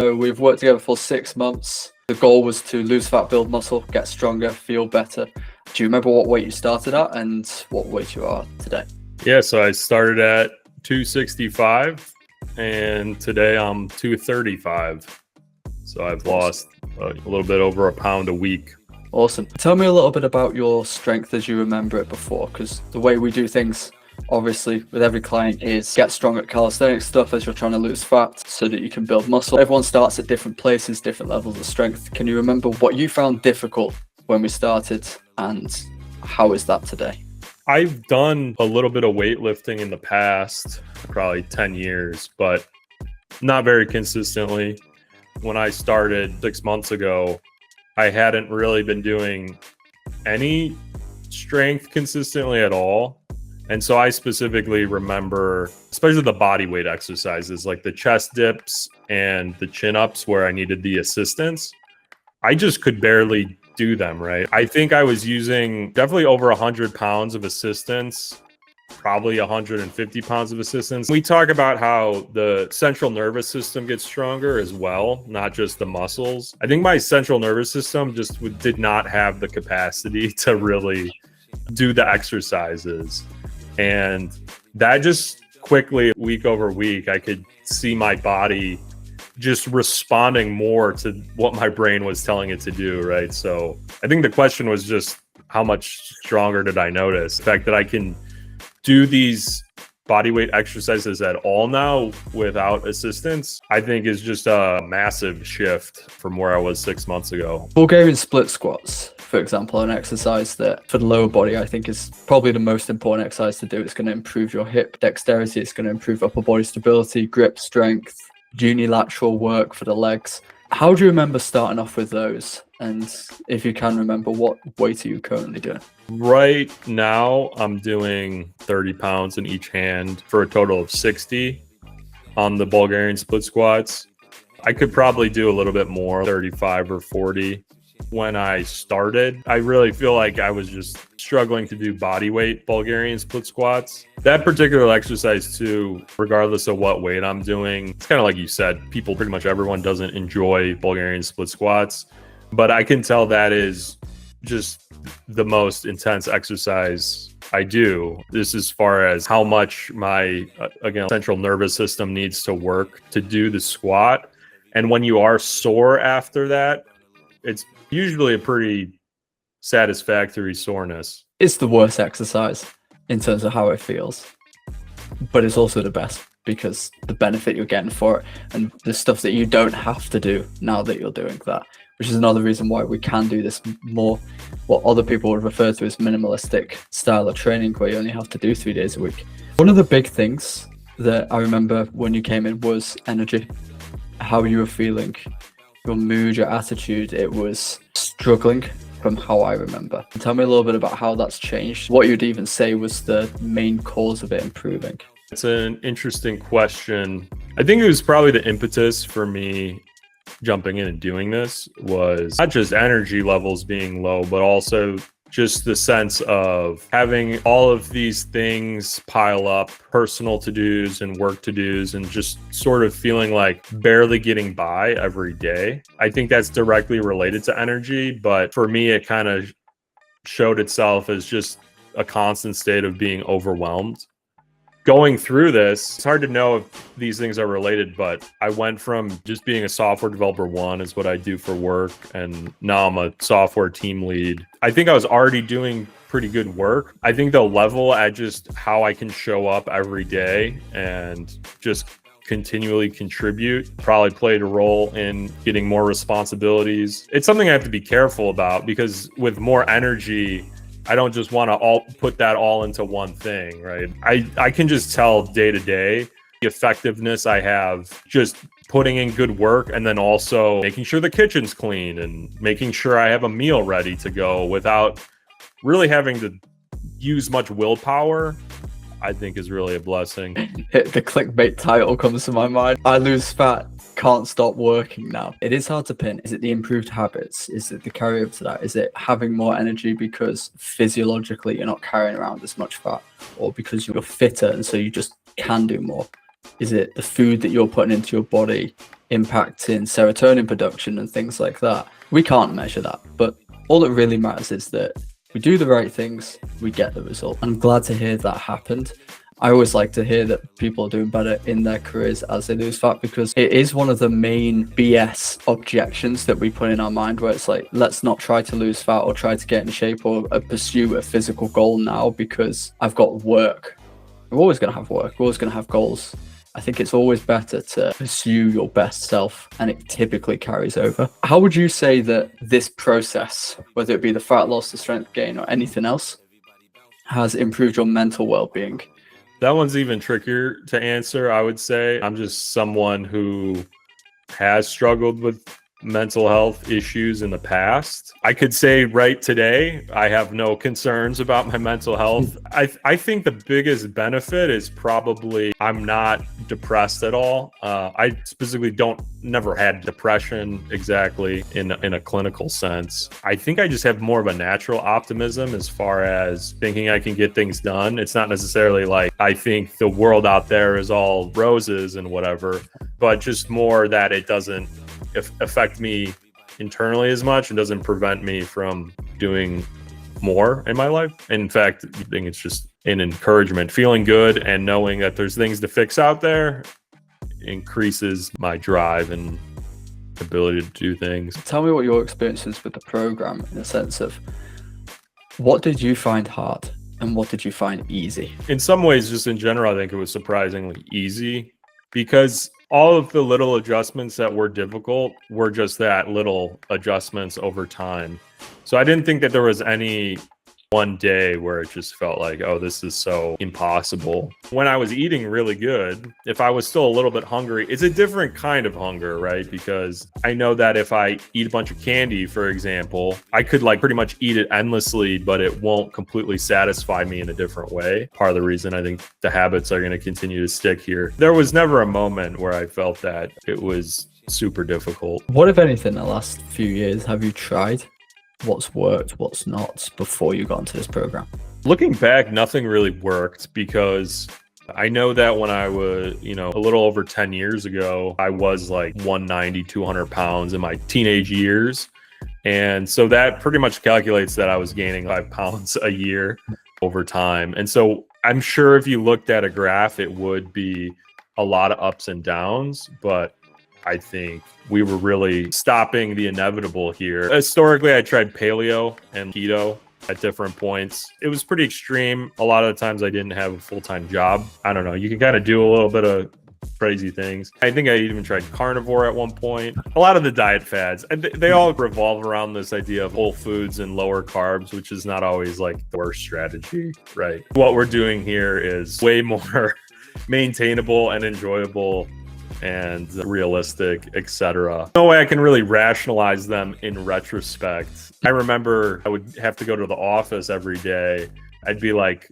So we've worked together for 6 months. The goal was to lose fat, build muscle, get stronger, feel better. Do you remember what weight you started at and what weight you are today? Yeah, so I started at 265 and today I'm 235. So I've lost a little bit over a pound a week. Awesome. Tell me a little bit about your strength as you remember it before, because the way we do things, obviously, with every client is get strong at calisthenics stuff as you're trying to lose fat so that you can build muscle. Everyone starts at different places, different levels of strength. Can you remember what you found difficult when we started and how is that today? I've done a little bit of weightlifting in the past, probably 10 years, but not very consistently. When I started 6 months ago, I hadn't really been doing any strength consistently at all. And so I specifically remember, especially the body weight exercises, like the chest dips and the chin ups where I needed the assistance. I just could barely do them, right? I think I was using definitely over 100 pounds of assistance, probably 150 pounds of assistance. We talk about how the central nervous system gets stronger as well, not just the muscles. I think my central nervous system just did not have the capacity to really do the exercises. And that just quickly, week over week, I could see my body just responding more to what my brain was telling it to do, right? So I think the question was just how much stronger did I notice? The fact that I can do these body weight exercises at all now without assistance, I think is just a massive shift from where I was 6 months ago. Bulgarian split squats, for example, an exercise that for the lower body, I think is probably the most important exercise to do. It's going to improve your hip dexterity. It's going to improve upper body stability, grip strength, unilateral work for the legs. How do you remember starting off with those? And if you can remember, what weight are you currently doing? Right now, I'm doing 30 pounds in each hand for a total of 60 on the Bulgarian split squats. I could probably do a little bit more, 35 or 40. When I started, I really feel like I was just struggling to do body weight Bulgarian split squats. That particular exercise too, regardless of what weight I'm doing, it's kind of like you said, pretty much everyone doesn't enjoy Bulgarian split squats, but I can tell that is just the most intense exercise I do. This as far as how much my, again, central nervous system needs to work to do the squat. And when you are sore after that, it's usually a pretty satisfactory soreness. It's the worst exercise in terms of how it feels, but it's also the best because the benefit you're getting for it and the stuff that you don't have to do now that you're doing that, which is another reason why we can do this more, what other people would refer to as minimalistic style of training, where you only have to do 3 days a week. One of the big things that I remember when you came in was energy, how you were feeling, your mood, your attitude. It was struggling from how I remember. Tell me a little bit about how that's changed. What you'd even say was the main cause of it improving. It's an interesting question. I think it was probably the impetus for me jumping in and doing this was not just energy levels being low, but also just the sense of having all of these things pile up, personal to-dos and work to-dos, and just sort of feeling like barely getting by every day. I think that's directly related to energy, but for me, it kind of showed itself as just a constant state of being overwhelmed. Going through this, it's hard to know if these things are related, but I went from just being a software developer, one is what I do for work, and now I'm a software team lead. I think I was already doing pretty good work. I think the level at just how I can show up every day and just continually contribute probably played a role in getting more responsibilities. It's something I have to be careful about because with more energy, I don't just want to put that all into one thing, right? I can just tell day to day the effectiveness I have just putting in good work and then also making sure the kitchen's clean and making sure I have a meal ready to go without really having to use much willpower, I think is really a blessing. The clickbait title comes to my mind. I lose fat, can't stop working now. It is hard to pin. Is it the improved habits? Is it the carry over to that? Is it having more energy because physiologically you're not carrying around as much fat, or because you're fitter and so you just can do more? Is it the food that you're putting into your body impacting serotonin production and things like that? We can't measure that, but all that really matters is that we do the right things, we get the result. I'm glad to hear that happened. I always like to hear that people are doing better in their careers as they lose fat, because it is one of the main BS objections that we put in our mind, where it's like, let's not try to lose fat or try to get in shape or pursue a physical goal now because I've got work. We're always going to have work. We're always going to have goals. I think it's always better to pursue your best self, and it typically carries over. How would you say that this process, whether it be the fat loss, the strength gain, or anything else, has improved your mental well-being? That one's even trickier to answer, I would say. I'm just someone who has struggled with mental health issues in the past. I could say right today, I have no concerns about my mental health. I think the biggest benefit is probably I'm not depressed at all. I specifically never had depression exactly in a clinical sense. I think I just have more of a natural optimism as far as thinking I can get things done. It's not necessarily like I think the world out there is all roses and whatever, but just more that it doesn't affect me internally as much and doesn't prevent me from doing more in my life. In fact, I think it's just an encouragement. Feeling good and knowing that there's things to fix out there increases my drive and ability to do things. Tell me what your experience is with the program, in the sense of what did you find hard and what did you find easy? In some ways, just in general, I think it was surprisingly easy, because all of the little adjustments that were difficult were just that, little adjustments over time. So I didn't think that there was any one day where it just felt like, oh, this is so impossible. When I was eating really good, if I was still a little bit hungry, it's a different kind of hunger, right? Because I know that if I eat a bunch of candy, for example, I could like pretty much eat it endlessly, but it won't completely satisfy me in a different way. Part of the reason I think the habits are going to continue to stick here. There was never a moment where I felt that it was super difficult. What, if anything, the last few years have you tried? What's worked, what's not, before you got into this program? Looking back, nothing really worked, because I know that when I was, a little over 10 years ago, I was like 190, 200 pounds in my teenage years. And so that pretty much calculates that I was gaining 5 pounds a year over time. And so I'm sure if you looked at a graph, it would be a lot of ups and downs, but I think we were really stopping the inevitable here. Historically, I tried paleo and keto at different points. It was pretty extreme. A lot of the times I didn't have a full-time job. I don't know. You can kind of do a little bit of crazy things. I think I even tried carnivore at one point. A lot of the diet fads, they all revolve around this idea of whole foods and lower carbs, which is not always like the worst strategy, right? What we're doing here is way more maintainable and enjoyable and realistic, etc. No way I can really rationalize them in retrospect. I remember I would have to go to the office every day. I'd be like,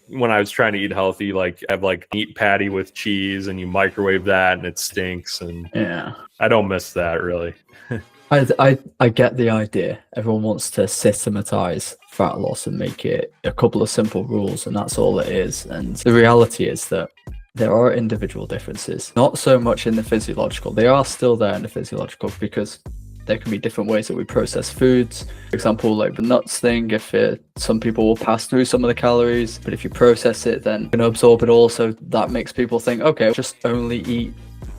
when I was trying to eat healthy, like have like meat patty with cheese, and you microwave that and it stinks, and Yeah, I don't miss that really. I get the idea. Everyone wants to systematize fat loss and make it a couple of simple rules, and that's all it is. And the reality is that there are individual differences, not so much in the physiological. They are still there in the physiological, because there can be different ways that we process foods. For example, like the nuts thing, if some people will pass through some of the calories, but if you process it, then you can absorb it all. So that makes people think, okay, I'll just only eat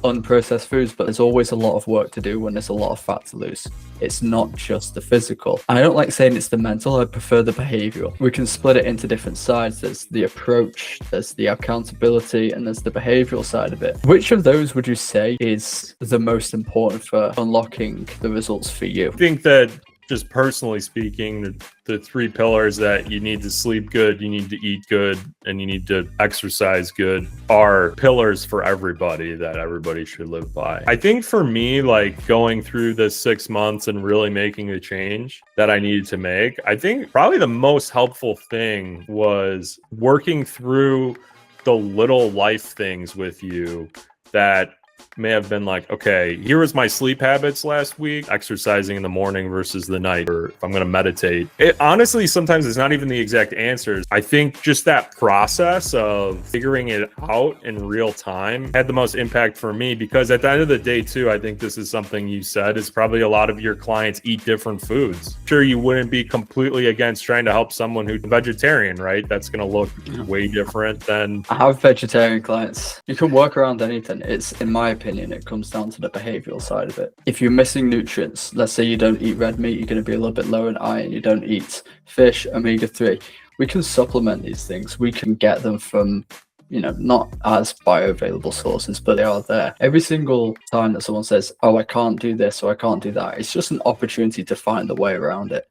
unprocessed foods. But there's always a lot of work to do when there's a lot of fat to lose. It's not just the physical. I don't like saying it's the mental. I prefer the behavioral. We can split it into different sides. There's the approach, there's the accountability, and there's the behavioral side of it. Which of those would you say is the most important for unlocking the results for you? I think that, just personally speaking, the three pillars that you need to sleep good, you need to eat good, and you need to exercise good are pillars for everybody that everybody should live by. I think for me, like going through this 6 months and really making the change that I needed to make, I think probably the most helpful thing was working through the little life things with you that may have been like, okay, here was my sleep habits last week, exercising in the morning versus the night, or if I'm going to meditate. It honestly, sometimes it's not even the exact answers. I think just that process of figuring it out in real time had the most impact for me, because at the end of the day too, I think this is something you said, is probably a lot of your clients eat different foods. Sure, you wouldn't be completely against trying to help someone who's vegetarian, right? That's going to look way different than... I have vegetarian clients. You can work around anything. It's, in my opinion, it comes down to the behavioral side of it. If you're missing nutrients, let's say you don't eat red meat, you're going to be a little bit low in iron. You don't eat fish, omega-3. We can supplement these things. We can get them from, you know, not as bioavailable sources, but they are there. Every single time that someone says, oh, I can't do this or I can't do that, it's just an opportunity to find the way around it.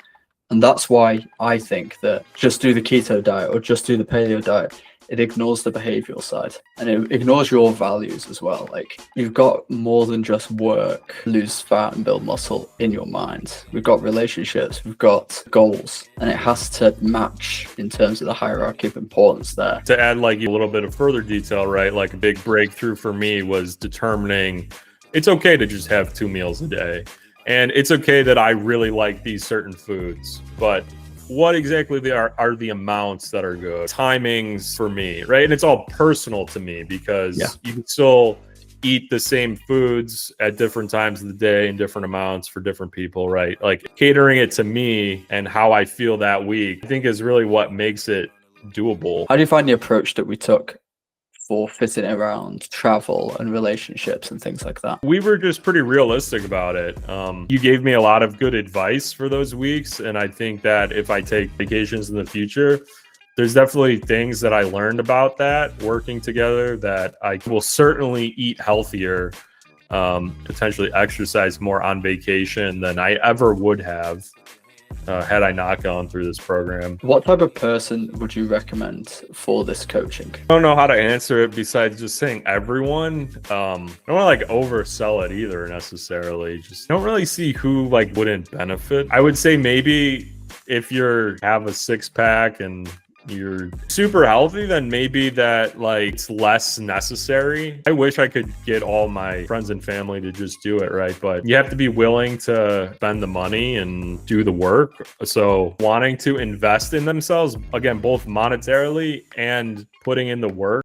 And that's why I think that just do the keto diet or just do the paleo diet, it ignores the behavioral side and it ignores your values as well. Like, you've got more than just work, lose fat and build muscle in your mind. We've got relationships, we've got goals, and it has to match in terms of the hierarchy of importance there. To add like a little bit of further detail, right? Like a big breakthrough for me was determining it's okay to just have 2 meals a day. And it's okay that I really like these certain foods, but what exactly they are the amounts that are good, timings for me, right? And it's all personal to me, because you can still eat the same foods at different times of the day in different amounts for different people, right? Like catering it to me and how I feel that week, I think is really what makes it doable. How do you find the approach that we took for fitting around travel and relationships and things like that? We were just pretty realistic about it. You gave me a lot of good advice for those weeks, and I think that if I take vacations in the future, there's definitely things that I learned about that working together that I will certainly eat healthier, potentially exercise more on vacation than I ever would have had I not gone through this program. What type of person would you recommend for this coaching? I don't know how to answer it besides just saying everyone. I don't want to like oversell it either necessarily. Just don't really see who like wouldn't benefit. I would say maybe if you have a 6-pack and you're super healthy, then maybe that like it's less necessary. I wish I could get all my friends and family to just do it, right? But you have to be willing to spend the money and do the work. So wanting to invest in themselves, again, both monetarily and putting in the work,